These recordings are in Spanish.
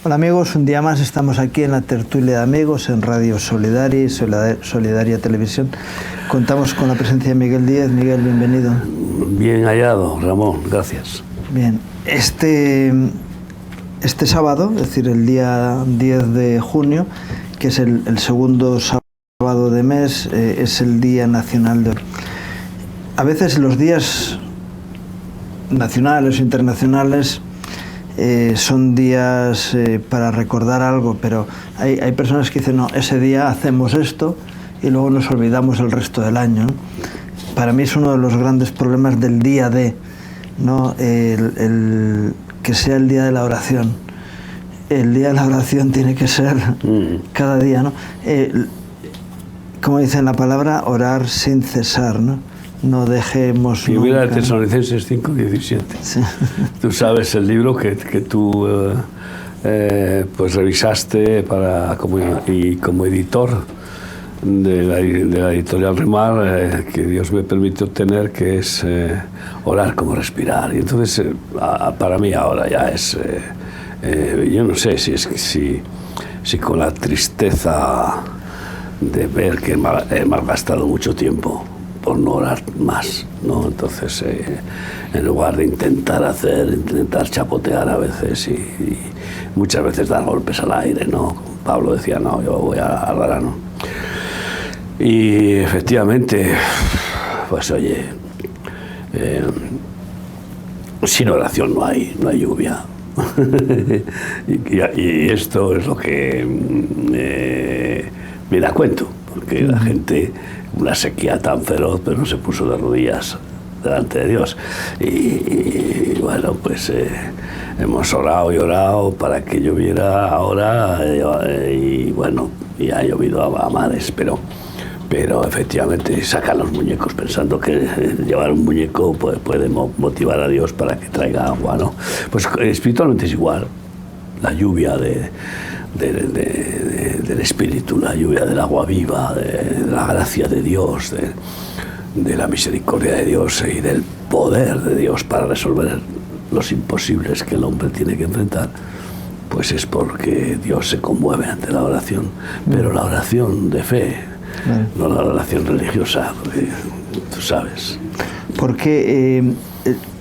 Hola amigos, un día más estamos aquí en la tertulia de amigos en Radio Solidaria y Solidaria Televisión. Contamos con la presencia de Miguel Díez. Miguel, bienvenido. Bien hallado, Ramón, gracias. Bien, este sábado, es decir, el día 10 de junio, que es el segundo sábado de mes, es el Día Nacional de Oración. A veces los días nacionales o internacionales son días para recordar algo, pero hay personas que dicen, no, ese día hacemos esto y luego nos olvidamos el resto del año, ¿no? Para mí es uno de los grandes problemas del día D, ¿no? Que sea el día de la oración. El día de la oración tiene que ser cada día, ¿no? Como dice en la palabra, orar sin cesar, ¿no? No dejemos nunca. Primera de Tesalonicenses 5:17. Sí. Tú sabes el libro que tú pues revisaste como editor de la editorial Remar, que Dios me permitió tener, que es orar como respirar. Y entonces para mí ahora ya es, yo no sé si con la tristeza de ver que he malgastado mucho tiempo por no orar más, ¿no? Entonces, en lugar de intentar chapotear a veces y muchas veces dar golpes al aire, ¿no? Pablo decía, no, yo voy al grano. Y efectivamente, pues oye, sin oración no hay lluvia. y esto es lo que me da cuento, porque la gente, una sequía tan feroz, pero no se puso de rodillas delante de Dios. Y bueno, pues hemos orado y orado para que lloviera ahora, y bueno, y ha llovido a mares, pero efectivamente sacan los muñecos pensando que llevar un muñeco puede motivar a Dios para que traiga agua, ¿no? Pues espiritualmente es igual. La lluvia del Espíritu, la lluvia del agua viva, de la gracia de Dios, de la misericordia de Dios y del poder de Dios para resolver los imposibles que el hombre tiene que enfrentar, pues es porque Dios se conmueve ante la oración, pero la oración de fe, no la oración religiosa, porque tú sabes. Porque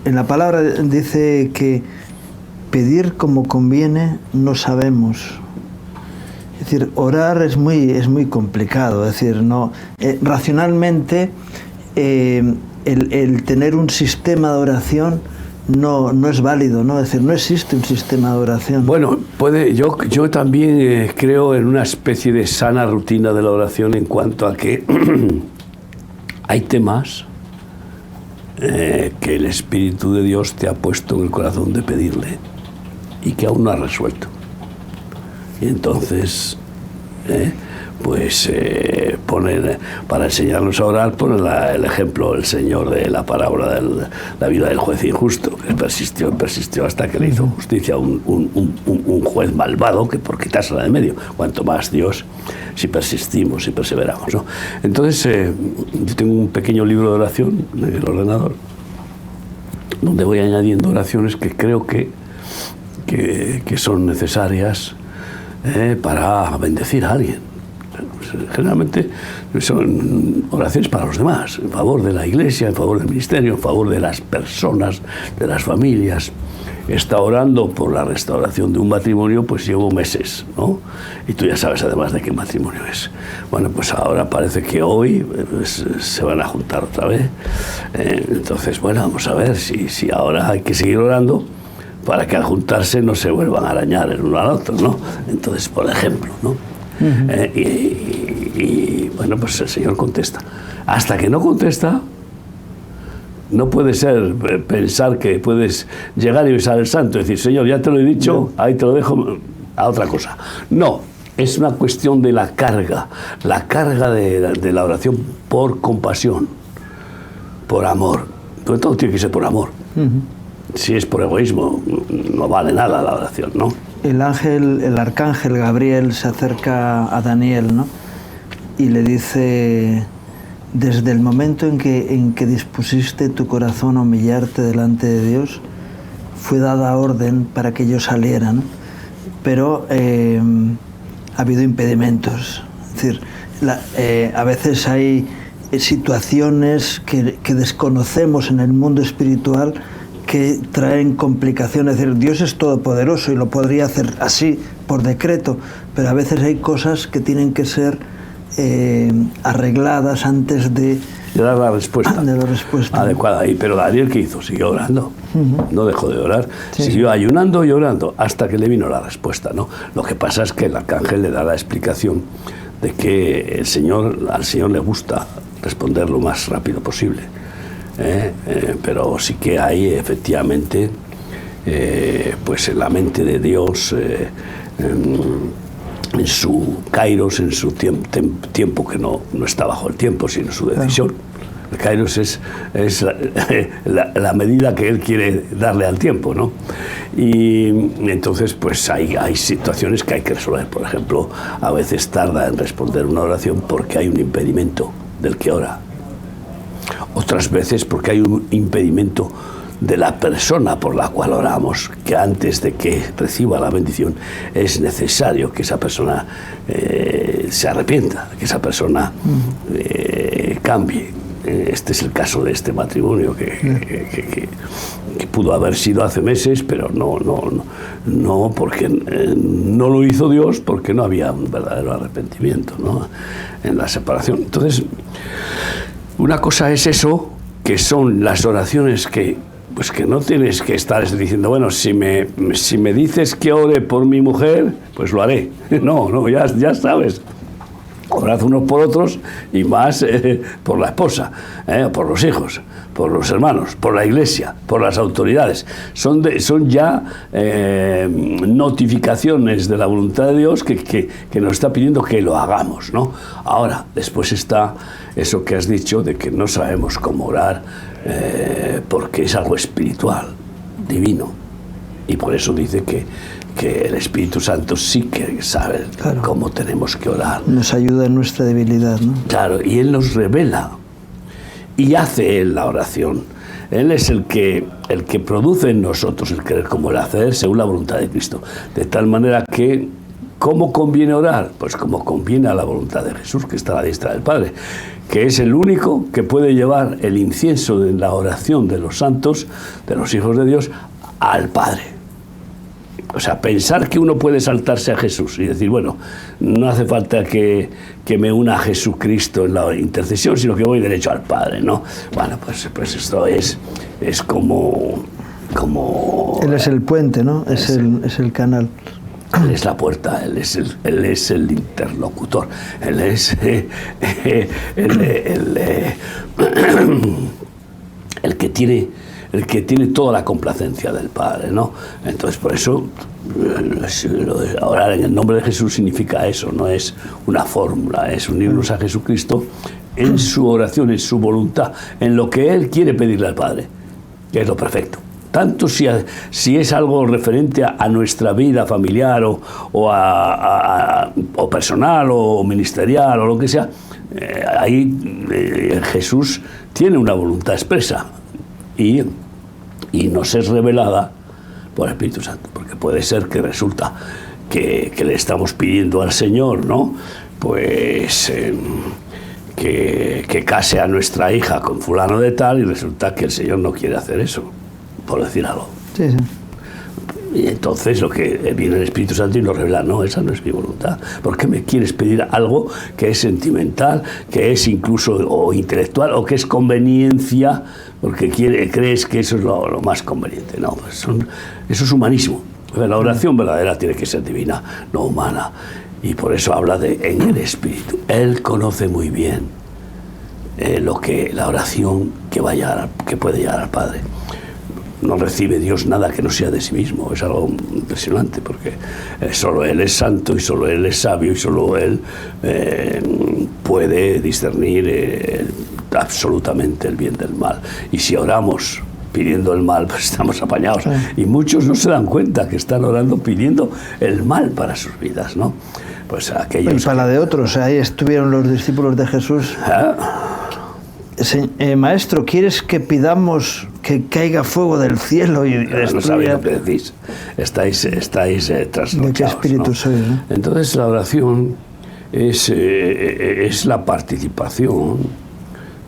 en la palabra dice que pedir como conviene no sabemos. Es decir, orar es muy complicado. Es decir, no, racionalmente el tener un sistema de oración no es válido, ¿no? Es decir, no existe un sistema de oración. Bueno, yo también creo en una especie de sana rutina de la oración en cuanto a que hay temas que el Espíritu de Dios te ha puesto en el corazón de pedirle y que aún no has resuelto. Y entonces, poner, para enseñarnos a orar, pone el ejemplo el Señor de la parábola de la vida del juez injusto, que persistió hasta que le hizo justicia un juez malvado que por quitársela de medio. Cuanto más Dios, si persistimos, si perseveramos, ¿no? Entonces, yo tengo un pequeño libro de oración en el ordenador, donde voy añadiendo oraciones que creo que son necesarias para bendecir a alguien. Generalmente son oraciones para los demás, en favor de la iglesia, en favor del ministerio, en favor de las personas, de las familias. He estado orando por la restauración de un matrimonio, pues llevo meses, ¿no? Y tú ya sabes además de qué matrimonio es. Bueno, pues ahora parece que hoy se van a juntar otra vez. Entonces, bueno, vamos a ver si ahora hay que seguir orando para que al juntarse no se vuelvan a arañar el uno al otro, ¿no? Entonces, por ejemplo, ¿no? Y bueno, pues el Señor contesta. Hasta que no contesta, no puede ser pensar que puedes llegar y besar el santo y decir, Señor, ya te lo he dicho, ahí te lo dejo, a otra cosa. No, es una cuestión de la carga de la oración por compasión, por amor. Pero todo tiene que ser por amor. Si es por egoísmo, no vale nada la oración, ¿no? El arcángel Gabriel se acerca a Daniel, ¿no? Y le dice, desde el momento en que dispusiste tu corazón a humillarte delante de Dios, fue dada orden para que yo saliera, ¿no? pero ha habido impedimentos. Es decir, a veces hay situaciones que desconocemos en el mundo espiritual que traen complicaciones. Es decir, Dios es todopoderoso y lo podría hacer así, por decreto, pero a veces hay cosas que tienen que ser arregladas antes de dar la respuesta, adecuada. Pero Daniel, ¿qué hizo? Siguió orando. No dejó de orar. Sí. Siguió ayunando y orando hasta que le vino la respuesta, ¿no? Lo que pasa es que el arcángel le da la explicación de que al Señor le gusta responder lo más rápido posible. Pero sí que hay efectivamente pues en la mente de Dios, en su kairos, en su tiempo que no está bajo el tiempo, sino su decisión. El kairos es la medida que él quiere darle al tiempo, ¿no? Y entonces pues hay situaciones que hay que resolver. Por ejemplo, a veces tarda en responder una oración porque hay un impedimento del que ora. Otras veces porque hay un impedimento de la persona por la cual oramos, que antes de que reciba la bendición es necesario que esa persona se arrepienta, que esa persona cambie. Este es el caso de este matrimonio que pudo haber sido hace meses, pero no porque no lo hizo Dios, porque no había un verdadero arrepentimiento, ¿no?, en la separación. Entonces, una cosa es eso, que son las oraciones que no tienes que estar diciendo, bueno, si me dices que ore por mi mujer, pues lo haré. No, ya sabes. Orad unos por otros y más por la esposa, por los hijos, por los hermanos, por la iglesia, por las autoridades. Son ya notificaciones de la voluntad de Dios que nos está pidiendo que lo hagamos, ¿no? Ahora, después está eso que has dicho de que no sabemos cómo orar porque es algo espiritual, divino. Y por eso dice que el Espíritu Santo sí que sabe, claro, cómo tenemos que orar. Nos ayuda en nuestra debilidad, ¿no? Claro, y Él nos revela y hace Él la oración. Él es el que produce en nosotros el querer como el hacer según la voluntad de Cristo. De tal manera que, ¿cómo conviene orar? Pues como conviene a la voluntad de Jesús, que está a la diestra del Padre, que es el único que puede llevar el incienso de la oración de los santos, de los hijos de Dios, al Padre. O sea, pensar que uno puede saltarse a Jesús y decir, bueno, no hace falta que me una a Jesucristo en la intercesión, sino que voy derecho al Padre, ¿no? Bueno, pues esto es como... Él es el puente, ¿no? Es el canal. Él es la puerta, él es el interlocutor, él es el que tiene toda la complacencia del Padre, ¿no? Entonces, por eso, orar en el nombre de Jesús significa eso, no es una fórmula, es unirnos a Jesucristo en su oración, en su voluntad, en lo que Él quiere pedirle al Padre, que es lo perfecto. Tanto si es algo referente a nuestra vida familiar o personal o ministerial o lo que sea, ahí Jesús tiene una voluntad expresa y nos es revelada por el Espíritu Santo, porque puede ser que resulta que le estamos pidiendo al Señor, ¿no?, pues que case a nuestra hija con fulano de tal, y resulta que el Señor no quiere hacer eso, por decir algo. Sí. Y entonces lo que viene el Espíritu Santo y nos revela, no, esa no es mi voluntad. ¿Por qué me quieres pedir algo que es sentimental, que es incluso o intelectual, o que es conveniencia, porque crees que eso es lo más conveniente? No, pues eso es humanismo. La oración verdadera tiene que ser divina, no humana. Y por eso habla en el Espíritu. Él conoce muy bien la oración que puede llegar al Padre. No recibe Dios nada que no sea de sí mismo. Es algo impresionante, porque solo Él es santo y solo Él es sabio y solo Él puede discernir absolutamente el bien del mal. Y si oramos pidiendo el mal, pues estamos apañados. Sí. Y muchos no se dan cuenta que están orando pidiendo el mal para sus vidas, ¿no? Pues aquellos... Y para la de otros, ahí estuvieron los discípulos de Jesús. Maestro, ¿quieres que pidamos que caiga fuego del cielo y destruya? No sabéis lo que decís. Estáis trasnochados. ¿De qué espíritu ¿no? sois? ¿No? Entonces la oración es la participación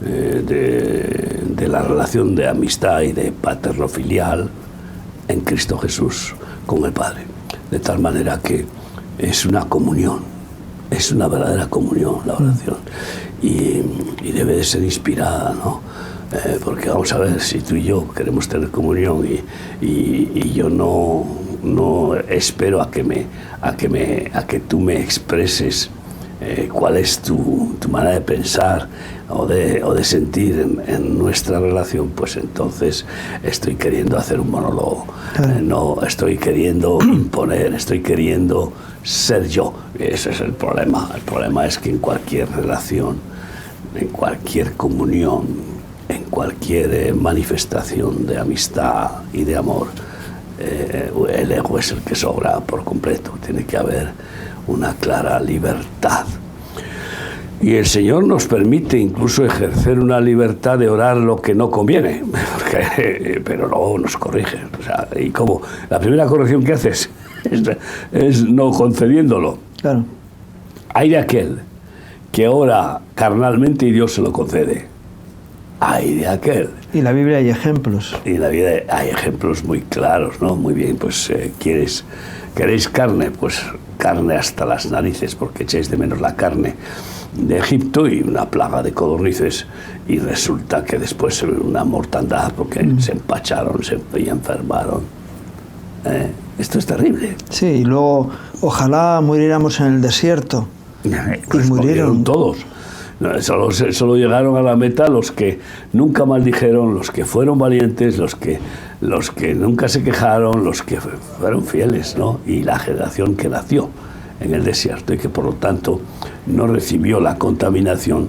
de la relación de amistad y de paterno-filial en Cristo Jesús con el Padre. De tal manera que es una comunión, es una verdadera comunión la oración. Y debe de ser inspirada, ¿no? Porque vamos a ver, si tú y yo queremos tener comunión y yo no espero a que tú me expreses cuál es tu manera de pensar o de sentir en nuestra relación, pues entonces estoy queriendo hacer un monólogo. No estoy queriendo imponer, estoy queriendo ser yo. Ese es el problema. El problema es que en cualquier relación, en cualquier comunión, en cualquier manifestación de amistad y de amor, el ego es el que sobra por completo. Tiene que haber una clara libertad. Y el Señor nos permite incluso ejercer una libertad de orar lo que no conviene, pero luego nos corrige. O sea, ¿y cómo? La primera corrección que haces es no concediéndolo. Claro. Hay de aquel que ora carnalmente y Dios se lo concede. Hay de aquel. Y en la Biblia hay ejemplos. Y en la vida hay ejemplos muy claros, ¿no? Muy bien, pues ¿queréis carne? Pues carne hasta las narices, porque echáis de menos la carne de Egipto y una plaga de codornices, y resulta que después una mortandad porque se empacharon, y enfermaron. Esto es terrible. Sí, y luego ojalá muriéramos en el desierto. Pues y murieron todos. Solo llegaron a la meta los que nunca maldijeron, los que fueron valientes, los que nunca se quejaron, los que fueron fieles, ¿no? Y la generación que nació en el desierto y que por lo tanto no recibió la contaminación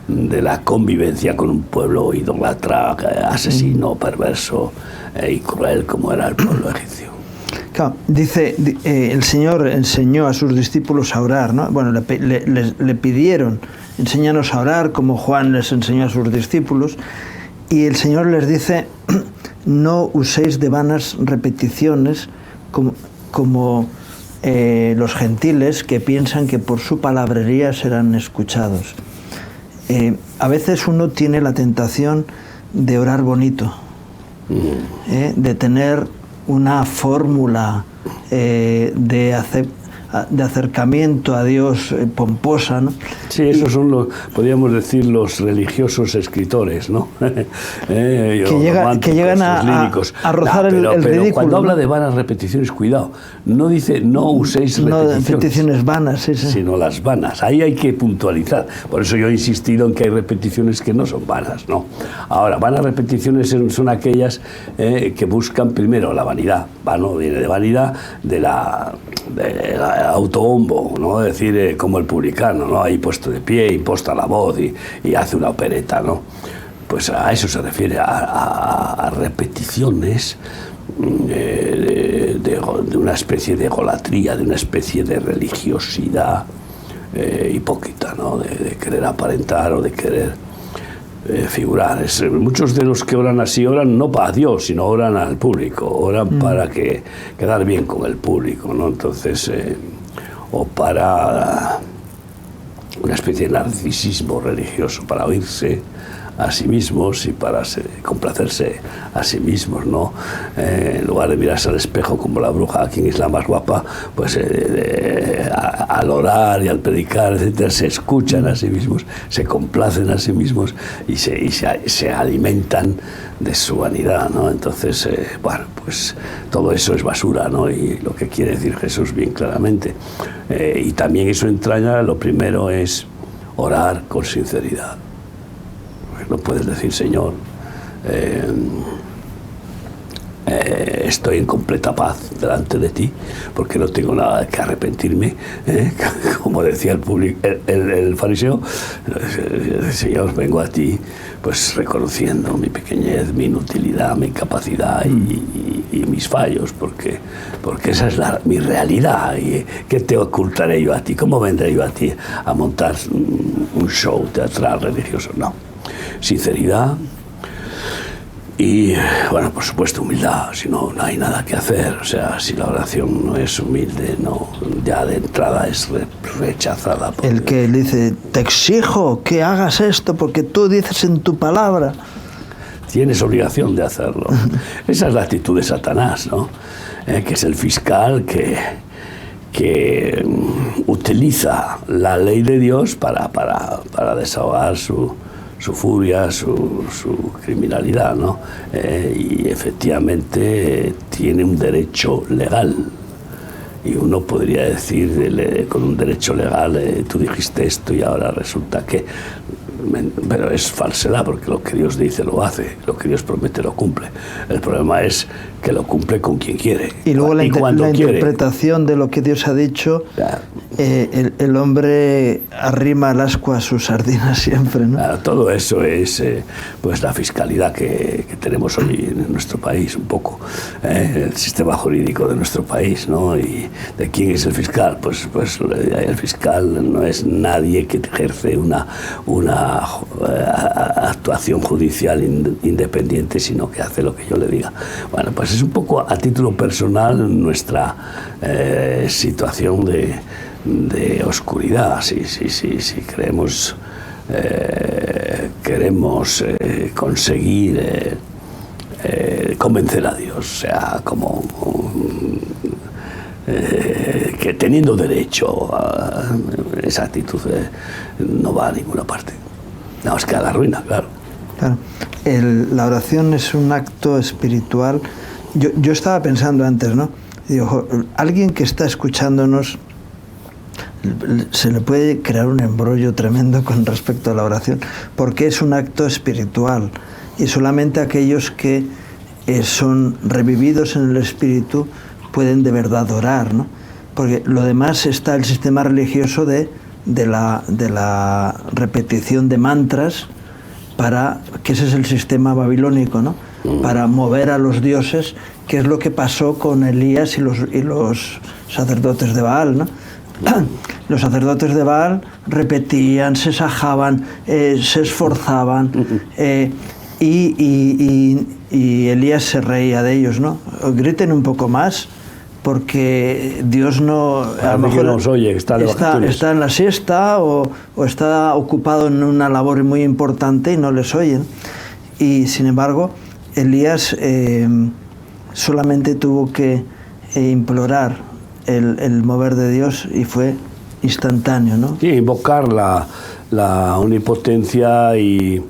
de la convivencia con un pueblo idólatra, asesino, perverso y cruel como era el pueblo egipcio. Claro, dice, el Señor enseñó a sus discípulos a orar, ¿no? Bueno, le pidieron, enséñanos a orar, como Juan les enseñó a sus discípulos, y el Señor les dice, no uséis de vanas repeticiones como los gentiles que piensan que por su palabrería serán escuchados. A veces uno tiene la tentación de orar bonito, de tener una fórmula de acercamiento a Dios pomposa, ¿no? Sí, esos son podríamos decir, los religiosos escritores, ¿no? Que llegan a rozar el ridículo. Pero cuando habla ¿no? de vanas repeticiones, cuidado, no dice no uséis repeticiones vanas, sí. Sino las vanas. Ahí hay que puntualizar. Por eso yo he insistido en que hay repeticiones que no son vanas, ¿no? Ahora, vanas repeticiones son aquellas que buscan primero la vanidad. Vano viene de vanidad, de la autobombo, ¿no? Es decir, como el publicano, ¿no? Ahí puesto de pie, imposta la voz y hace una opereta, ¿no? Pues a eso se refiere, a repeticiones de una especie de egolatría, de una especie de religiosidad hipócrita, ¿no? De querer aparentar o de querer figurar. Muchos de los que oran así oran no para Dios, sino oran al público, oran para quedar bien con el público, ¿no? Entonces, o para una especie de narcisismo religioso, para oírse a sí mismos y para complacerse a sí mismos, ¿no? En lugar de mirarse al espejo como la bruja, quién es la más guapa, pues al orar y al predicar, etcétera, se escuchan a sí mismos, se complacen a sí mismos y se alimentan de su vanidad, ¿no? Entonces, bueno, pues todo eso es basura, ¿no? Y lo que quiere decir Jesús bien claramente. Y también eso entraña, lo primero es orar con sinceridad. No puedes decir, Señor, estoy en completa paz delante de ti, porque no tengo nada que arrepentirme, como decía el fariseo. Señor, vengo a ti pues reconociendo mi pequeñez, mi inutilidad, mi incapacidad y mis fallos, porque esa es mi realidad. ¿Y qué te ocultaré yo a ti? ¿Cómo vendré yo a ti a montar un show teatral religioso? No. sinceridad y, bueno, por supuesto, humildad. Si no, no hay nada que hacer. O sea, si la oración no es humilde, no, ya de entrada es rechazada. El que le dice, te exijo que hagas esto porque tú dices en tu palabra. Tienes obligación de hacerlo. Esa es la actitud de Satanás, ¿no? Que es el fiscal que utiliza la ley de Dios para desahogar su furia, su criminalidad, ¿no? Y efectivamente tiene un derecho legal. Y uno podría decir, con un derecho legal, tú dijiste esto y ahora resulta que... Pero es falsedad, porque lo que Dios dice lo hace, lo que Dios promete lo cumple. El problema es que lo cumple con quien quiere. Y luego la quiere. Interpretación de lo que Dios ha dicho, el hombre arrima el ascua a sus sardinas siempre, ¿no? Claro, todo eso es pues la fiscalidad que tenemos hoy en nuestro país, un poco, el sistema jurídico de nuestro país, ¿no? Y ¿de quién es el fiscal? Pues el fiscal no es nadie que ejerce una actuación judicial independiente, sino que hace lo que yo le diga. Bueno, pues es un poco a título personal nuestra situación de oscuridad. Si queremos conseguir convencer a Dios, o sea, como que teniendo derecho a esa actitud no va a ninguna parte. No, es que a la ruina, claro. Claro. La oración es un acto espiritual. Yo estaba pensando antes, ¿no? Digo, alguien que está escuchándonos se le puede crear un embrollo tremendo con respecto a la oración, porque es un acto espiritual y solamente aquellos que son revividos en el espíritu pueden de verdad orar, ¿no? Porque lo demás está el sistema religioso de la repetición de mantras, que ese es el sistema babilónico, ¿no? Para mover a los dioses, que es lo que pasó con Elías y los sacerdotes de Baal, ¿no? Los sacerdotes de Baal repetían, se sajaban, se esforzaban, y Elías se reía de ellos, ¿no? Griten un poco más, porque Dios no... A lo mejor nos oye, está en la siesta o está ocupado en una labor muy importante y no les oyen. Y sin embargo, Elías solamente tuvo que implorar el mover de Dios y fue instantáneo, ¿no? Sí, invocar la omnipotencia y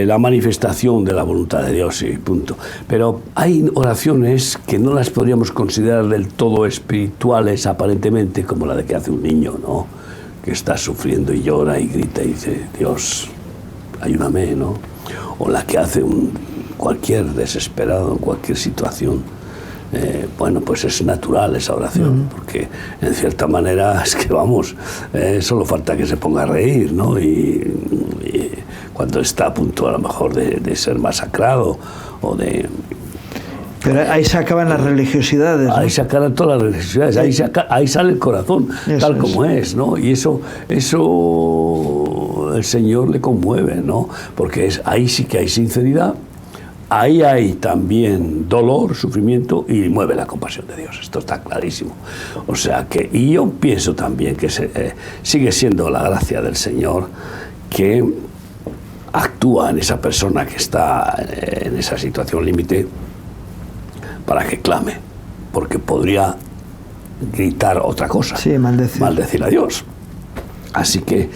la manifestación de la voluntad de Dios, y punto. Pero hay oraciones que no las podríamos considerar del todo espirituales aparentemente, como la de que hace un niño, ¿no? Que está sufriendo y llora y grita y dice, Dios, ayúdame, ¿no? O la que hace cualquier desesperado en cualquier situación. Bueno, pues es natural esa oración, porque en cierta manera es que vamos, solo falta que se ponga a reír, ¿no? Y cuando está a punto a lo mejor de ser masacrado o de... Pero ahí se acaban las religiosidades, ¿no? Ahí se acaban todas las religiosidades, ahí sale el corazón, eso tal como es, ¿no? Y eso el Señor le conmueve, ¿no? Porque ahí sí que hay sinceridad. Ahí hay también dolor, sufrimiento y mueve la compasión de Dios. Esto está clarísimo. O sea que, y yo pienso también que sigue siendo la gracia del Señor que actúa en esa persona que está en esa situación límite para que clame, porque podría gritar otra cosa, sí, maldecir a Dios. Así que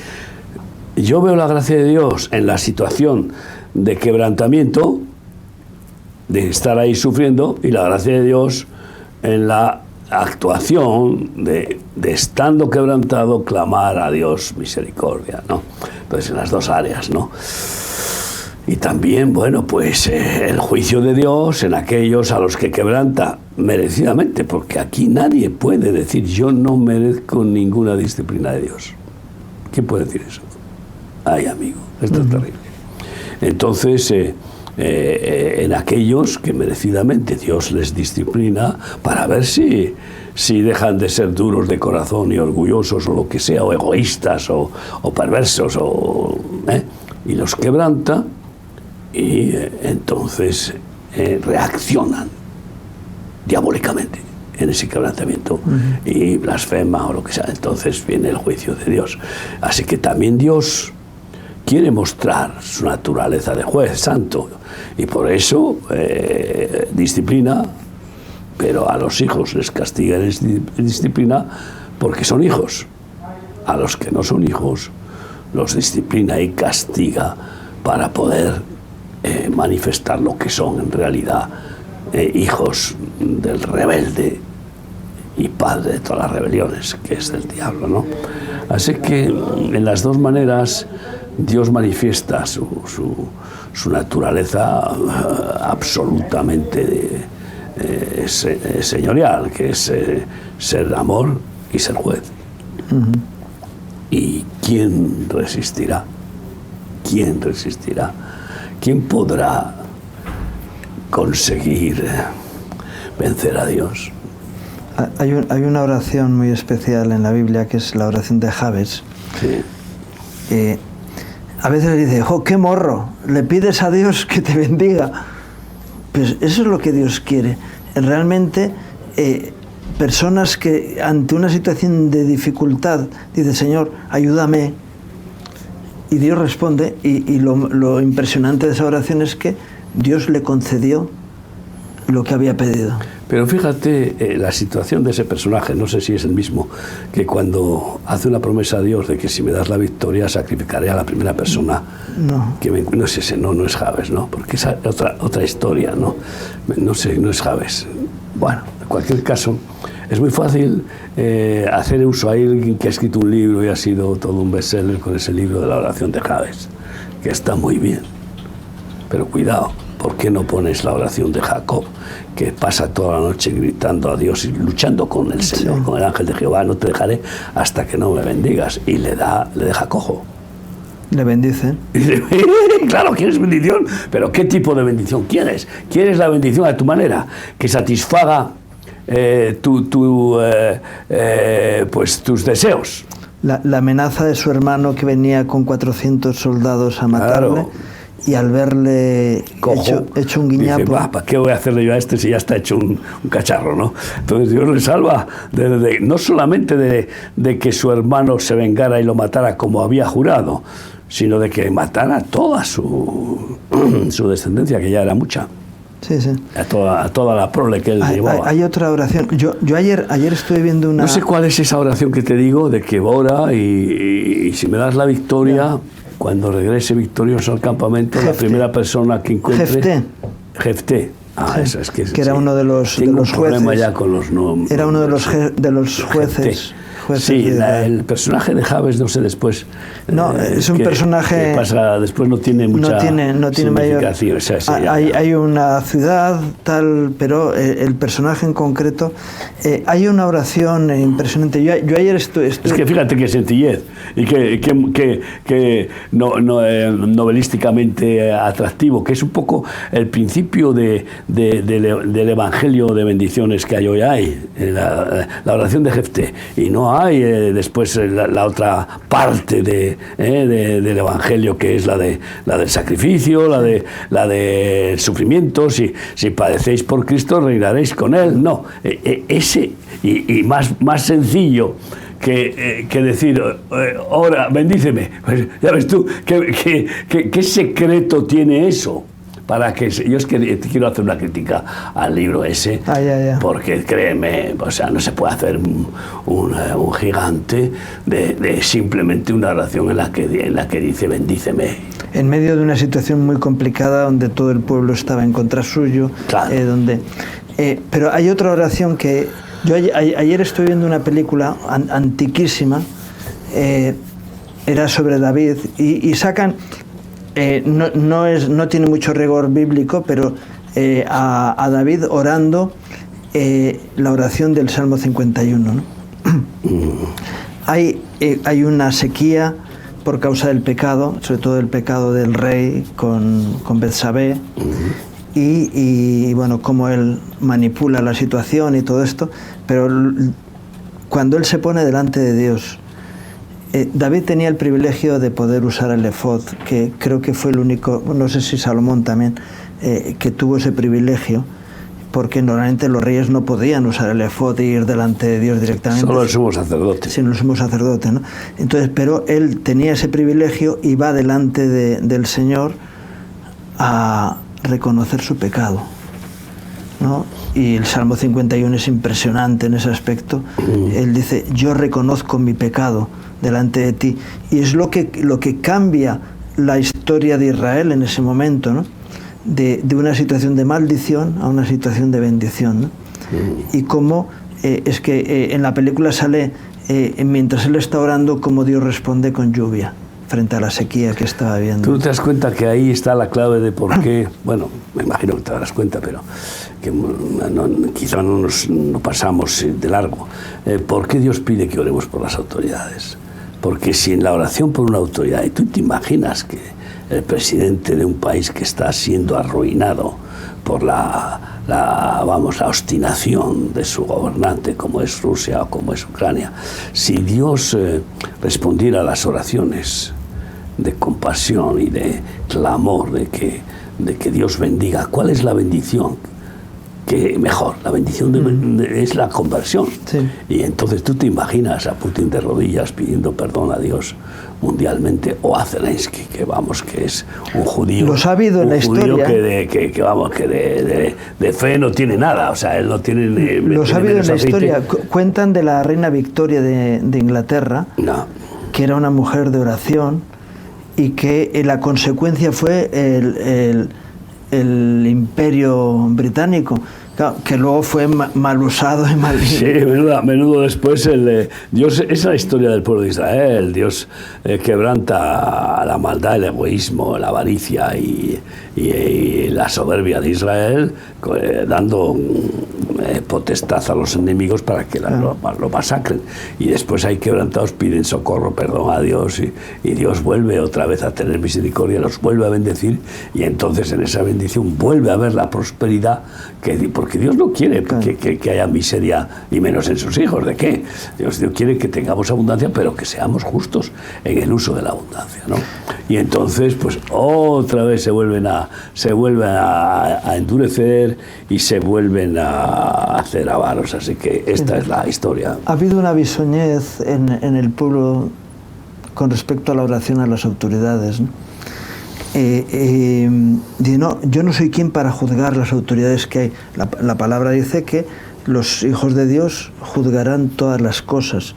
yo veo la gracia de Dios en la situación de quebrantamiento, de estar ahí sufriendo, y la gracia de Dios en la actuación de estando quebrantado, clamar a Dios misericordia, ¿no? Entonces, en las dos áreas, ¿no? Y también, bueno, pues el juicio de Dios en aquellos a los que quebranta merecidamente, porque aquí nadie puede decir yo no merezco ninguna disciplina de Dios. ¿Quién puede decir eso? Ay, amigo, esto es terrible. Entonces, en aquellos que merecidamente Dios les disciplina para ver si dejan de ser duros de corazón y orgullosos o lo que sea, o egoístas o perversos, y los quebranta, y entonces reaccionan diabólicamente en ese quebrantamiento y blasfema o lo que sea. Entonces viene el juicio de Dios. Así que también Dios quiere mostrar su naturaleza de juez santo, y por eso disciplina, pero a los hijos les castiga y les disciplina porque son hijos. A los que no son hijos los disciplina y castiga para poder manifestar lo que son en realidad, hijos del rebelde y padre de todas las rebeliones, que es del diablo, ¿no? Así que en las dos maneras Dios manifiesta su naturaleza absolutamente señorial, que es ser amor y ser juez. ¿Y quién resistirá? ¿Quién resistirá? ¿Quién podrá conseguir vencer a Dios? Hay una oración muy especial en la Biblia, que es la oración de Jabes. Sí. A veces le dice, ¡jo, qué morro! Le pides a Dios que te bendiga. Pues eso es lo que Dios quiere. Realmente, personas que ante una situación de dificultad dicen, Señor, ayúdame. Y Dios responde, y lo impresionante de esa oración es que Dios le concedió lo que había pedido. Pero fíjate la situación de ese personaje, no sé si es el mismo, que cuando hace una promesa a Dios de que si me das la victoria sacrificaré a la primera persona. No. No es ese, no es Jabes, ¿no? Porque es otra historia, ¿no? No sé, no es Jabes. Bueno, en cualquier caso, es muy fácil hacer uso a alguien que ha escrito un libro y ha sido todo un bestseller con ese libro de la oración de Jabes, que está muy bien. Pero cuidado, ¿por qué no pones la oración de Jacob, que pasa toda la noche gritando a Dios y luchando con el Señor, sí, con el ángel de Jehová? No te dejaré hasta que no me bendigas. Y le deja cojo. Le bendice. Claro, quieres bendición, pero ¿qué tipo de bendición quieres? ¿Quieres la bendición a tu manera, que satisfaga pues tus deseos? La amenaza de su hermano, que venía con 400 soldados a matarle. Claro. Y al verle hecho un guiñapo, dice, ¿para qué voy a hacerle yo a este si ya está hecho un cacharro, ¿no? Entonces Dios le salva no solamente de que su hermano se vengara y lo matara como había jurado, sino de que matara toda su descendencia, que ya era mucha. Sí, sí. A toda la prole que él llevaba. Hay otra oración. Yo ayer estuve viendo una... No sé cuál es esa oración que te digo, de que ora y si me das la victoria... No. Cuando regrese victorioso al campamento, Jefté, la primera persona que encuentre... Jefté. Ah, sí, eso es que era uno de los jueces. Tengo un problema ya con los nombres. Era uno de los jueces. Sí, el personaje de Jabes, no sé después. No, es un personaje. Que pasa, después no tiene mucha. No tiene mayor. Hay una ciudad, tal, pero el personaje en concreto. Hay una oración impresionante. Yo ayer estuve. Es que fíjate qué sencillez y que novelísticamente atractivo, que es un poco el principio del evangelio de bendiciones que hoy hay, la oración de Jefté. Y no hay después la otra parte del evangelio, que es la del sacrificio, la de sufrimiento. Si padecéis por Cristo, reinaréis con él. No, ese y más sencillo que decir, ahora bendíceme. Pues ya ves tú, ¿qué secreto tiene eso? Para que yo es que te quiero hacer una crítica al libro ese, porque créeme, o sea, no se puede hacer un gigante de simplemente una oración en la que dice bendíceme. En medio de una situación muy complicada, donde todo el pueblo estaba en contra suyo, claro. Pero hay otra oración que yo ayer estoy viendo una película antiquísima, era sobre David, y sacan. No tiene mucho rigor bíblico, pero a David orando la oración del Salmo 51, ¿no? Hay una sequía por causa del pecado, sobre todo el pecado del rey con Betsabé, y bueno, cómo él manipula la situación y todo esto, pero cuando él se pone delante de Dios, David tenía el privilegio de poder usar el efod, que creo que fue el único, no sé si Salomón también, que tuvo ese privilegio, porque normalmente los reyes no podían usar el efod e ir delante de Dios directamente. Solo el sumo sacerdote. Sino el sumo sacerdote, ¿no? Entonces, pero él tenía ese privilegio y va delante del Señor a reconocer su pecado, ¿no? Y el Salmo 51 es impresionante en ese aspecto. Él dice, yo reconozco mi pecado delante de ti. Y es lo que cambia la historia de Israel en ese momento, ¿no? De una situación de maldición a una situación de bendición, ¿no? Y cómo es que en la película sale, mientras él está orando, cómo Dios responde con lluvia frente a la sequía que estaba viendo. Tú te das cuenta que ahí está la clave de por qué, bueno, me imagino que te darás cuenta, pero que quizá no pasamos de largo. ¿Por qué Dios pide que oremos por las autoridades? Porque si en la oración por una autoridad, y tú te imaginas que el presidente de un país que está siendo arruinado por la obstinación de su gobernante, como es Rusia o como es Ucrania, si Dios respondiera a las oraciones de compasión y de clamor de que Dios bendiga, ¿cuál es la bendición? Que mejor, la bendición es la conversión. Sí. Y entonces tú te imaginas a Putin de rodillas pidiendo perdón a Dios mundialmente, o a Zelensky, que es un judío. Los ha habido en la historia. Que de fe no tiene nada, o sea, él no tiene. Los ha habido en la historia. Cuentan de la reina Victoria de Inglaterra, que era una mujer de oración, y que la consecuencia fue el imperio británico, claro, que luego fue mal usado y mal... Sí, menudo después Dios, esa es la historia del pueblo de Israel. Dios quebranta la maldad, el egoísmo, la avaricia y la soberbia de Israel, dando potestad a los enemigos para que lo masacren. Y después hay quebrantados, piden socorro, perdón a Dios, y Dios vuelve otra vez a tener misericordia, los vuelve a bendecir, y entonces en esa bendición vuelve a haber la prosperidad, porque Dios no quiere que haya miseria, y menos en sus hijos. ¿De qué? Dios quiere que tengamos abundancia, pero que seamos justos en el uso de la abundancia, ¿no? Y entonces, pues otra vez se vuelven a endurecer y se vuelven a hacer avaros. Así que esta es la historia. Ha habido una bisoñez en el pueblo con respecto a la oración a las autoridades, ¿no? Yo no soy quien para juzgar las autoridades que hay. La palabra dice que los hijos de Dios juzgarán todas las cosas.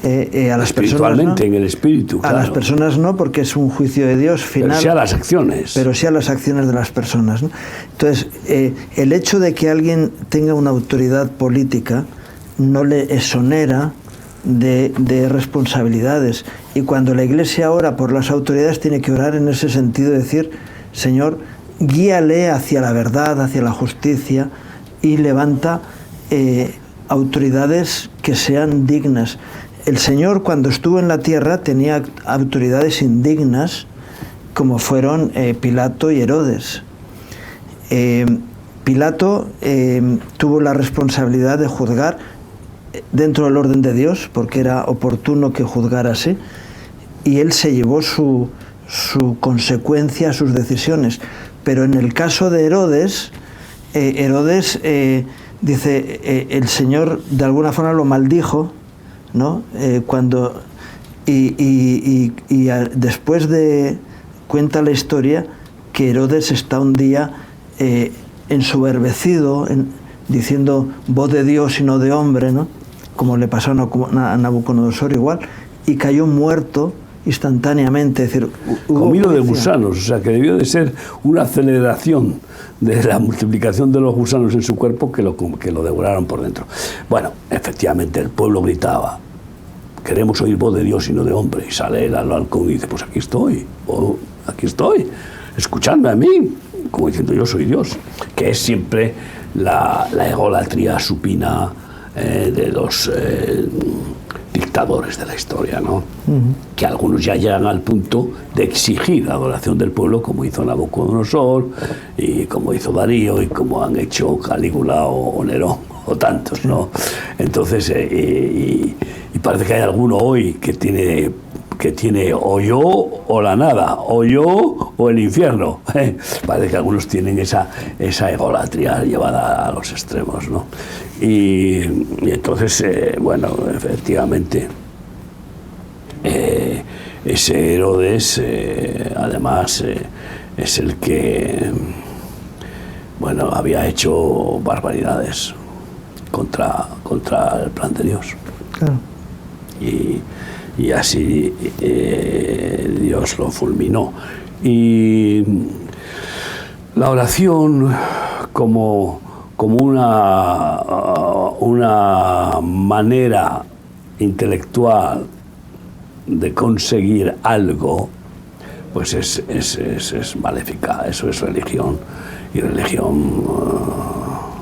A las espiritualmente, personas, ¿no? En el espíritu, claro. A las personas no, porque es un juicio de Dios final. Pero sí a las acciones. Pero sí a las acciones de las personas, ¿no? Entonces, el hecho de que alguien tenga una autoridad política no le exonera de responsabilidades. Y cuando la Iglesia ora por las autoridades, tiene que orar en ese sentido, decir, Señor, guíale hacia la verdad, hacia la justicia, y levanta autoridades que sean dignas. El Señor, cuando estuvo en la tierra, tenía autoridades indignas, como fueron Pilato y Herodes. Pilato tuvo la responsabilidad de juzgar dentro del orden de Dios, porque era oportuno que juzgara así, y él se llevó su consecuencia a sus decisiones. Pero en el caso de Herodes, dice, el Señor de alguna forma lo maldijo, ¿no? Después cuenta la historia que Herodes está un día ensoberbecido, diciendo voz de Dios y no de hombre, ¿no? Como le pasó a Nabucodonosor igual, y cayó muerto instantáneamente. Es decir, comido de gusanos, o sea que debió de ser una aceleración de la multiplicación de los gusanos en su cuerpo que lo devoraron por dentro. Bueno, efectivamente el pueblo gritaba, queremos oír voz de Dios y no de hombre, y sale él al balcón y dice, pues aquí estoy, escuchadme a mí, como diciendo yo soy Dios, que es siempre la egolatría supina de los dictadores de la historia, ¿no? Que algunos ya llegan al punto de exigir la adoración del pueblo, como hizo Nabucodonosor, y como hizo Darío, y como han hecho Calígula o Nerón, o tantos, ¿no? Entonces, y Y parece que hay alguno hoy que tiene o yo o la nada, o yo o el infierno. Parece que algunos tienen esa egolatría llevada a los extremos, ¿no? Y entonces, bueno, efectivamente, ese Herodes, además, es el que, bueno, había hecho barbaridades contra el plan de Dios. Claro. Y así Dios lo fulminó. Y la oración como una manera intelectual de conseguir algo, pues es maléfica. Eso es religión. Y religión...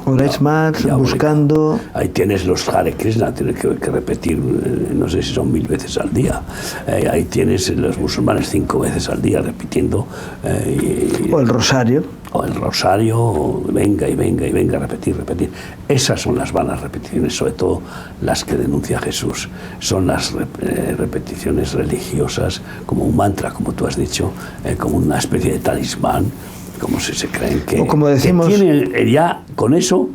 Oráis más, buscando... Ahí tienes los Hare Krishna, tienes que repetir, no sé si son 1000 veces al día. Ahí tienes los musulmanes 5 veces al día repitiendo. O el rosario. O el rosario, venga y venga y venga, repetir. Esas son las vanas repeticiones, sobre todo las que denuncia Jesús. Son las repeticiones religiosas, como un mantra, como tú has dicho, como una especie de talismán, como si se creen que, o como decimos, que tienen ya con eso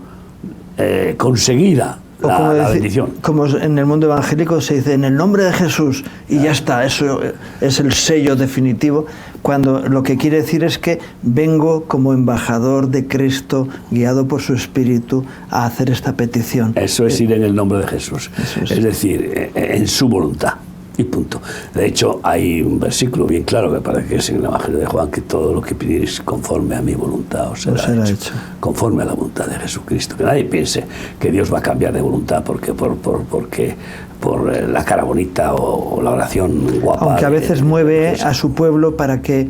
conseguida la bendición. Como en el mundo evangélico se dice, en el nombre de Jesús, y ya está, eso es el sello definitivo, cuando lo que quiere decir es que vengo como embajador de Cristo, guiado por su Espíritu, a hacer esta petición. Eso es ir en el nombre de Jesús, es decir, en su voluntad. Y punto. De hecho, hay un versículo bien claro que parece que es en el Evangelio de Juan, que todo lo que pidierais conforme a mi voluntad os será hecho. Conforme a la voluntad de Jesucristo. Que nadie piense que Dios va a cambiar de voluntad porque por la cara bonita o la oración guapa. Aunque a veces mueve a su pueblo para que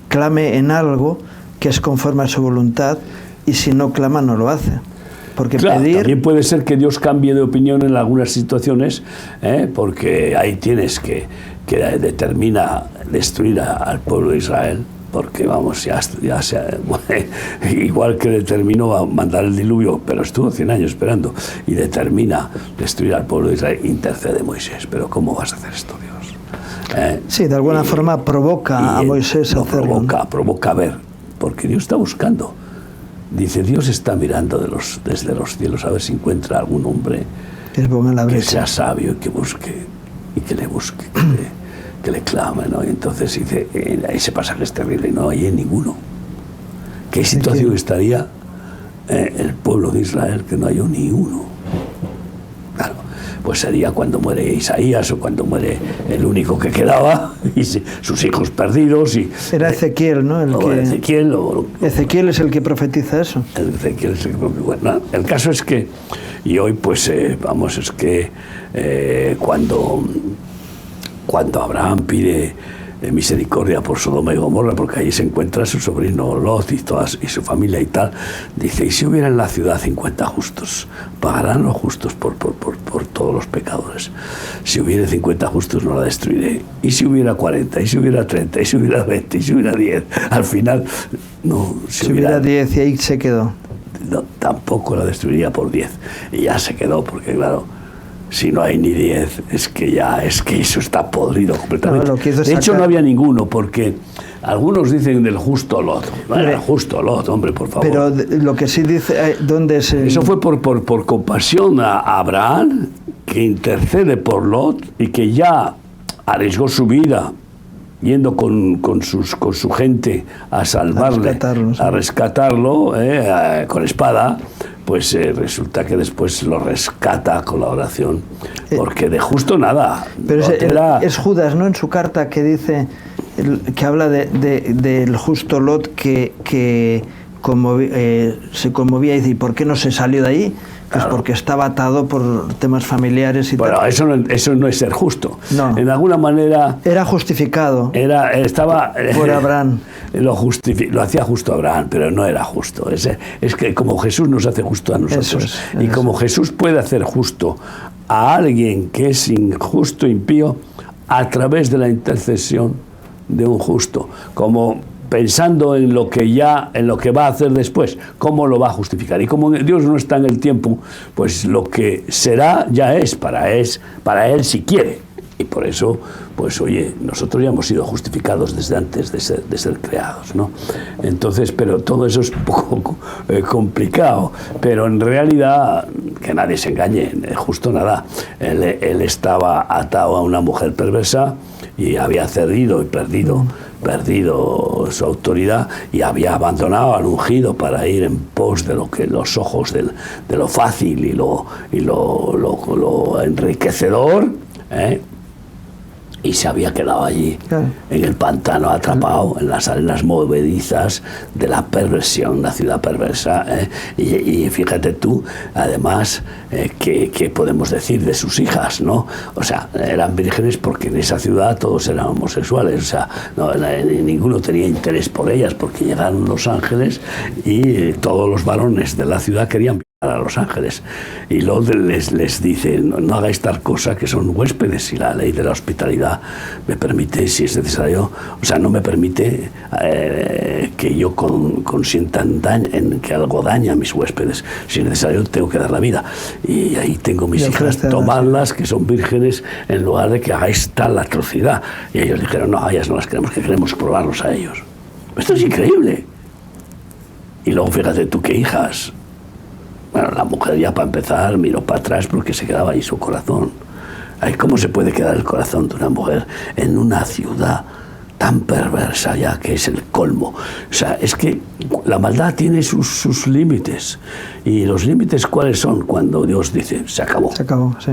clame en algo que es conforme a su voluntad, y si no clama no lo hace. Porque claro, pedir... también puede ser que Dios cambie de opinión en algunas situaciones, porque ahí tienes que determina destruir al pueblo de Israel, porque vamos, ya igual que determinó a mandar el diluvio, pero estuvo 100 años esperando, y determina destruir al pueblo de Israel, intercede Moisés. Pero ¿cómo vas a hacer esto, Dios? Sí, de alguna forma provoca a Moisés a hacerlo. Provoca a ver, porque Dios está buscando. Dice, Dios está mirando desde los cielos a ver si encuentra algún hombre que sea sabio y que busque, y que le busque, que le clame, ¿no? Y entonces dice, ese pasaje es terrible, no hay ninguno. ¿Qué situación estaría el pueblo de Israel que no haya ni uno? Claro, pues sería cuando muere Isaías o cuando muere el único que quedaba y sus hijos perdidos. Era Ezequiel, ¿no? Ezequiel es el que profetiza eso. Ezequiel es el que profetiza. Bueno, el caso es que, y hoy pues es que cuando Abraham pide misericordia por Sodoma y Gomorra, porque ahí se encuentra su sobrino Lot y su familia y tal, dice, y si hubiera en la ciudad 50 justos, pagarán los justos por todos los pecadores. Si hubiera 50 justos no la destruiré. Y si hubiera 40, y si hubiera 30, y si hubiera 20, y si hubiera 10, al final no. Si hubiera 10 y ahí se quedó. No, tampoco la destruiría por 10. Y ya se quedó, porque claro, si no hay ni 10, es que eso está podrido completamente. No, de hecho, no había ninguno, porque algunos dicen del justo Lot. No era el justo Lot, hombre, por favor. Pero lo que sí dice, ¿dónde es Eso fue por compasión a Abraham, que intercede por Lot y que ya arriesgó su vida yendo con su gente a salvarle, a rescatarlo con espada. Pues resulta que después lo rescata con la oración, porque de justo nada. Pero es Judas, ¿no? En su carta que dice, que habla del justo Lot que se conmovía y dice, ¿y por qué no se salió de ahí? Pues claro, porque estaba atado por temas familiares y bueno, tal. Eso no es ser justo. No. En alguna manera... Era justificado. Estaba... por Abraham. Lo hacía justo Abraham, pero no era justo. Es que como Jesús nos hace justo a nosotros, y como Jesús puede hacer justo a alguien que es injusto, impío, a través de la intercesión de un justo. Como pensando en lo que va a hacer después, cómo lo va a justificar. Y como Dios no está en el tiempo, pues lo que será ya es para él si quiere. Y por eso, pues oye, nosotros ya hemos sido justificados desde antes de ser creados, ¿no? Entonces, pero todo eso es un poco complicado, pero en realidad, que nadie se engañe, justo nada, él estaba atado a una mujer perversa y había cedido y perdido su autoridad y había abandonado al ungido para ir en pos de lo que los ojos de lo fácil y lo enriquecedor, y se había quedado allí, claro, en el pantano, atrapado en las arenas movedizas de la perversión, la ciudad perversa. Y fíjate tú, además, ¿qué podemos decir de sus hijas, no? O sea, eran vírgenes porque en esa ciudad todos eran homosexuales, o sea, ninguno tenía interés por ellas, porque llegaron los ángeles y todos los varones de la ciudad querían a los ángeles, y luego les dice, no hagáis tal cosa, que son huéspedes, y la ley de la hospitalidad me permite, si es necesario, o sea, no me permite que yo consienta en que algo dañe a mis huéspedes. Si es necesario, tengo que dar la vida, y ahí tengo mis hijas, tomadlas, que son vírgenes, en lugar de que hagáis tal atrocidad. Y ellos dijeron, no, a ellas no las queremos, que queremos probarlos a ellos. Esto es increíble. Y luego fíjate tú qué hijas. Bueno, la mujer ya, para empezar, miró para atrás porque se quedaba ahí su corazón. Ay, ¿cómo se puede quedar el corazón de una mujer en una ciudad tan perversa ya, que es el colmo? O sea, es que la maldad tiene sus límites. ¿Y los límites cuáles son? Cuando Dios dice, se acabó. Se acabó, sí.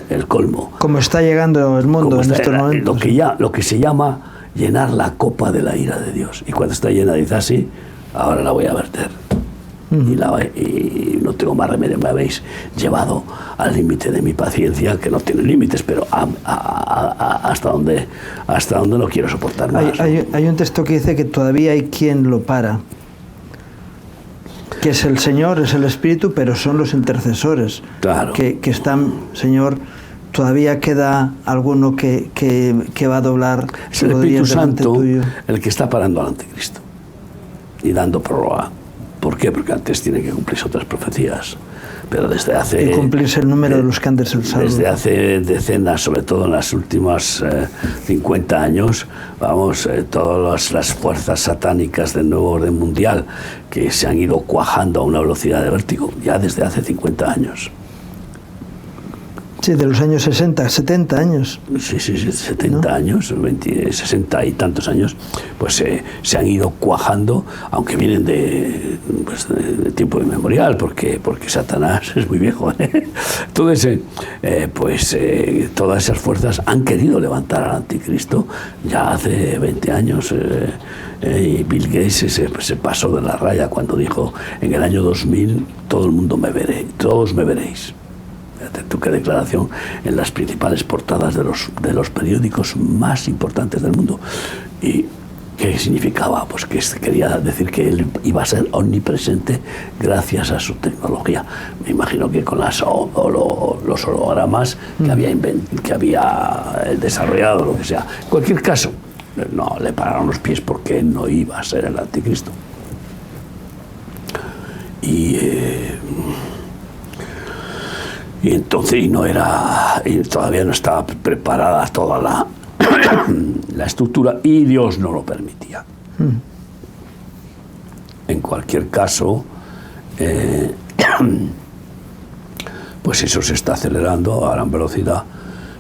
El colmo. Como está llegando el mundo en estos momentos. Lo que se llama llenar la copa de la ira de Dios. Y cuando está llena, dice así, ahora la voy a verter. Y no tengo más remedio, me habéis llevado al límite de mi paciencia, que no tiene límites, pero hasta donde no quiero soportar más. Hay un texto que dice que todavía hay quien lo para, que es el Señor, es el Espíritu, pero son los intercesores, claro, que están, Señor, todavía queda alguno que va a doblar. Es el Espíritu Santo el que está parando al anticristo y dando prórroga. ¿Por qué? Porque antes tienen que cumplirse otras profecías, pero desde hace... Y cumplirse el número de los que han de ser salvos. Desde hace decenas, sobre todo en las últimas 50 años, todas las fuerzas satánicas del nuevo orden mundial que se han ido cuajando a una velocidad de vértigo, ya desde hace 50 años. Sí, de los años 60, 70 años. Sí, 70 ¿no? años, 60 y tantos años, pues se han ido cuajando, aunque vienen de tiempo inmemorial, porque Satanás es muy viejo. Entonces, todas esas fuerzas han querido levantar al anticristo ya hace 20 años. Y Bill Gates se pasó de la raya cuando dijo, en el año 2000, todo el mundo todos me veréis. Tú, qué declaración en las principales portadas de los periódicos más importantes del mundo. ¿Y qué significaba? Pues que quería decir que él iba a ser omnipresente gracias a su tecnología. Me imagino que con los hologramas que había desarrollado, lo que sea. En cualquier caso, no le pararon los pies porque él no iba a ser el anticristo. Y entonces todavía no estaba preparada toda la estructura, y Dios no lo permitía. En cualquier caso, pues eso se está acelerando a gran velocidad,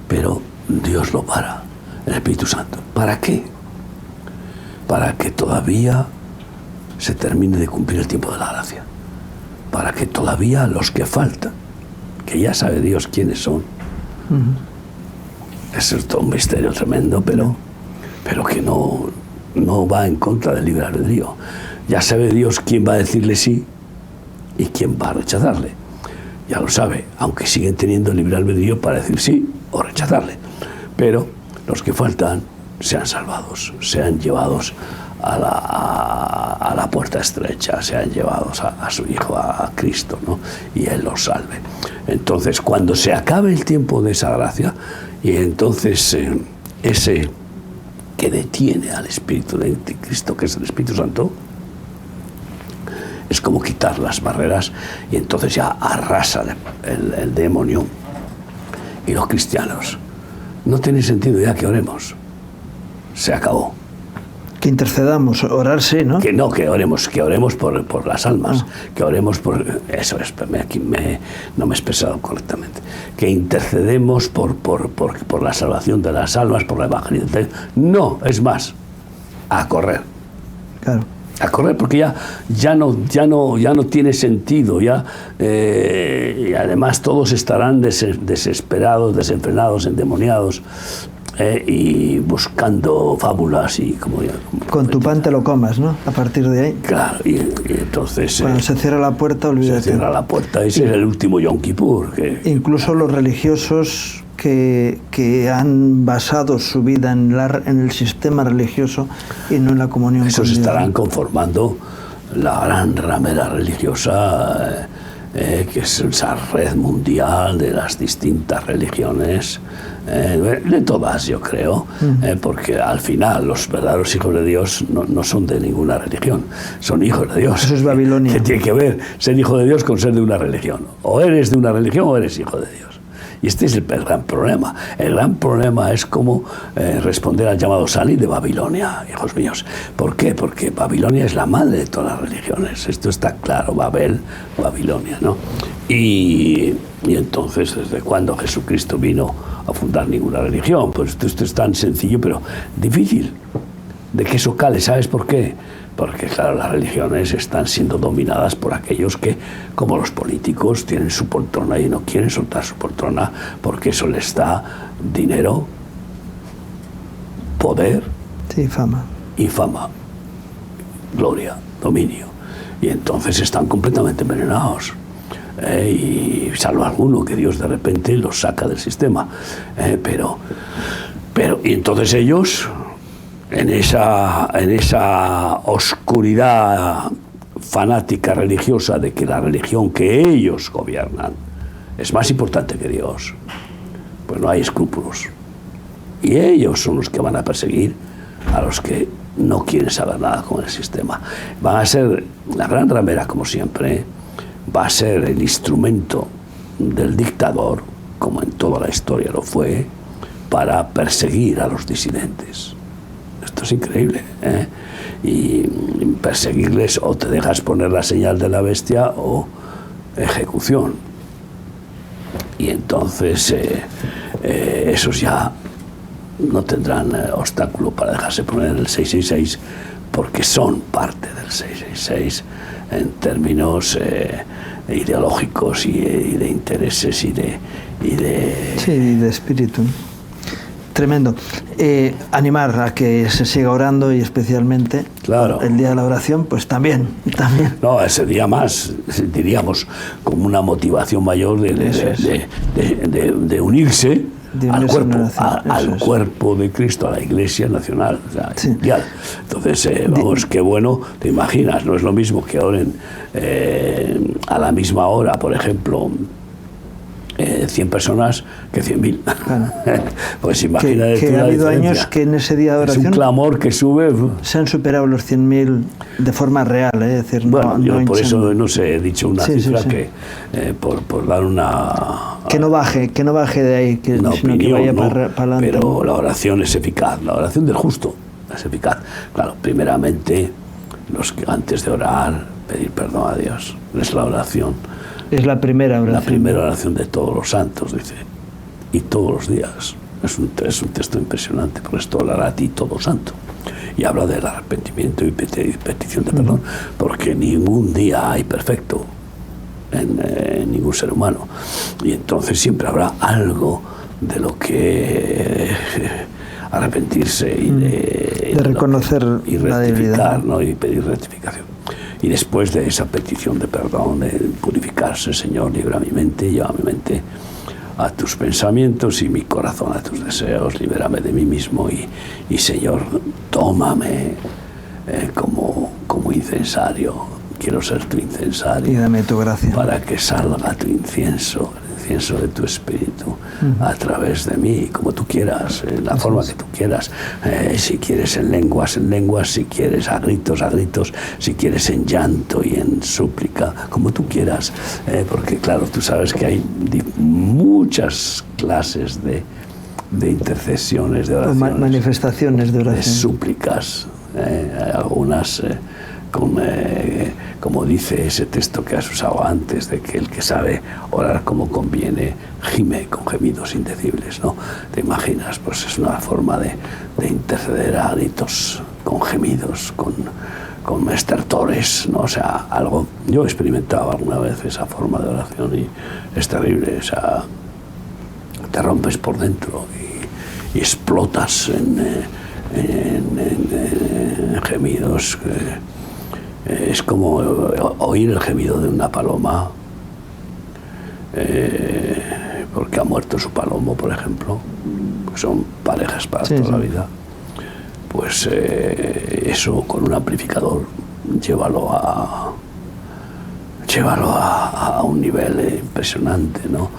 pero Dios lo para, el Espíritu Santo. ¿Para qué? Para que todavía se termine de cumplir el tiempo de la gracia, para que todavía los que faltan, que ya sabe Dios quiénes son. Es todo un misterio tremendo, pero que no va en contra del libre albedrío. Ya sabe Dios quién va a decirle sí y quién va a rechazarle. Ya lo sabe, aunque siguen teniendo libre albedrío para decir sí o rechazarle. Pero los que faltan sean salvados, sean llevados a la puerta estrecha, sean llevados a su Hijo, a Cristo, ¿no? Y Él los salve. Entonces, cuando se acabe el tiempo de esa gracia, y entonces que detiene al espíritu de Cristo, que es el Espíritu Santo, es como quitar las barreras y entonces ya arrasa el demonio. Y los cristianos no tiene sentido ya que oremos, se acabó. Que intercedamos, orar sí, ¿no? Que oremos por las almas, que oremos por... Eso es, aquí no me he expresado correctamente. Que intercedemos por la salvación de las almas, por la evangelización. No, es más, a correr. Claro. A correr, porque ya no tiene sentido, y además todos estarán desesperados, desenfrenados, endemoniados, y buscando fábulas y con tu pan te lo comas, ¿no? A partir de ahí. Claro, y entonces... Cuando se cierra la puerta, olvídate. Se cierra la puerta, ese es el último Yom Kippur. Incluso los religiosos que han basado su vida en el sistema religioso y no en la comunión esos con Dios. Estarán conformando la gran ramera religiosa, que es esa red mundial de las distintas religiones, de todas, yo creo, porque al final los verdaderos hijos de Dios no son de ninguna religión, son hijos de Dios. Eso es Babilonia. ¿Qué tiene que ver ser hijo de Dios con ser de una religión? O eres de una religión o eres hijo de Dios. Y este es el gran problema. El gran problema es cómo responder al llamado salid de Babilonia, hijos míos. ¿Por qué? Porque Babilonia es la madre de todas las religiones. Esto está claro, Babilonia, ¿no? Y entonces, ¿desde cuándo Jesucristo vino a fundar ninguna religión? Pues esto es tan sencillo, pero difícil de que eso cale. ¿Sabes por qué? Porque, claro, las religiones están siendo dominadas por aquellos que, como los políticos, tienen su poltrona y no quieren soltar su poltrona porque eso les da dinero, poder, sí, fama, gloria, dominio. Y entonces están completamente envenenados. Y salvo alguno que Dios de repente los saca del sistema. Pero y entonces ellos... En esa oscuridad fanática religiosa de que la religión que ellos gobiernan es más importante que Dios, pues no hay escrúpulos. Y ellos son los que van a perseguir a los que no quieren saber nada con el sistema. Van a ser, la gran ramera, como siempre, va a ser el instrumento del dictador, como en toda la historia lo fue, para perseguir a los disidentes. Esto es increíble, ¿eh? Y perseguirles, o te dejas poner la señal de la bestia o ejecución. Y entonces esos ya no tendrán obstáculo para dejarse poner el 666, porque son parte del 666 en términos ideológicos y de intereses y de sí, y de espíritu. Tremendo. Animar a que se siga orando, y especialmente claro. El día de la oración, pues también. No, ese día más, diríamos, como una motivación mayor de unirse al cuerpo de Cristo, a la Iglesia nacional, o sea, sí. mundial. Entonces, vamos, qué bueno, te imaginas, no es lo mismo que oren a la misma hora, por ejemplo, 100 personas que 100.000. Claro. Pues imagínate que ha habido años que en ese día de oración es un clamor que sube. Se han superado los 100.000 de forma real, es decir, bueno, yo por eso no sé, he dicho una cifra que por dar una que no baje de ahí, sino opinión, que vaya para adelante. Pero la oración es eficaz, la oración del justo es eficaz. Claro, primeramente los que antes de orar pedir perdón a Dios, es la oración. Es la primera oración. La primera oración de todos los santos, dice. Y todos los días. Es un texto impresionante, porque esto hablará a ti todo santo. Y habla del arrepentimiento y petición de perdón, porque ningún día hay perfecto en ningún ser humano. Y entonces siempre habrá algo de lo que arrepentirse y de reconocer y la debilidad, ¿no? Y pedir rectificación. Y después de esa petición de perdón, de purificarse, Señor, libra mi mente, lleva mi mente a tus pensamientos y mi corazón a tus deseos, libérame de mí mismo y Señor, tómame como incensario, quiero ser tu incensario. Y dame tu gracia. Para que salga tu incienso, el incienso de tu espíritu a través de mí, como tú quieras, en la forma que tú quieras. Si quieres en lenguas, si quieres a gritos, si quieres en llanto y en súplica, como tú quieras. Porque claro, tú sabes que hay muchas clases de intercesiones, de oraciones. Manifestaciones de oración. Súplicas. Algunas como dice ese texto que has usado antes, de que el que sabe orar como conviene gime con gemidos indecibles, ¿no? ¿Te imaginas? Pues es una forma de interceder a gritos, con gemidos, con estertores, ¿no? O sea, algo... Yo he experimentado alguna vez esa forma de oración y es terrible, o sea, te rompes por dentro y explotas en gemidos. Es como oír el gemido de una paloma, porque ha muerto su palomo, por ejemplo, que son parejas para toda la vida. Pues eso con un amplificador, llévalo a un nivel impresionante, ¿no?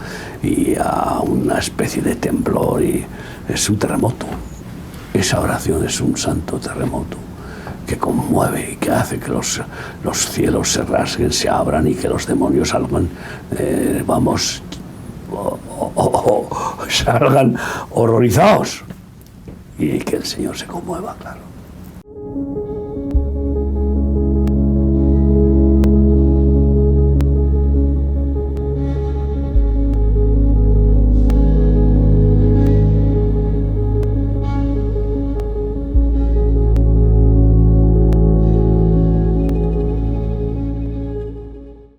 Y a una especie de temblor, y es un terremoto. Esa oración es un santo terremoto que conmueve y que hace que los cielos se rasguen, se abran y que los demonios salgan, salgan horrorizados y que el Señor se conmueva, claro.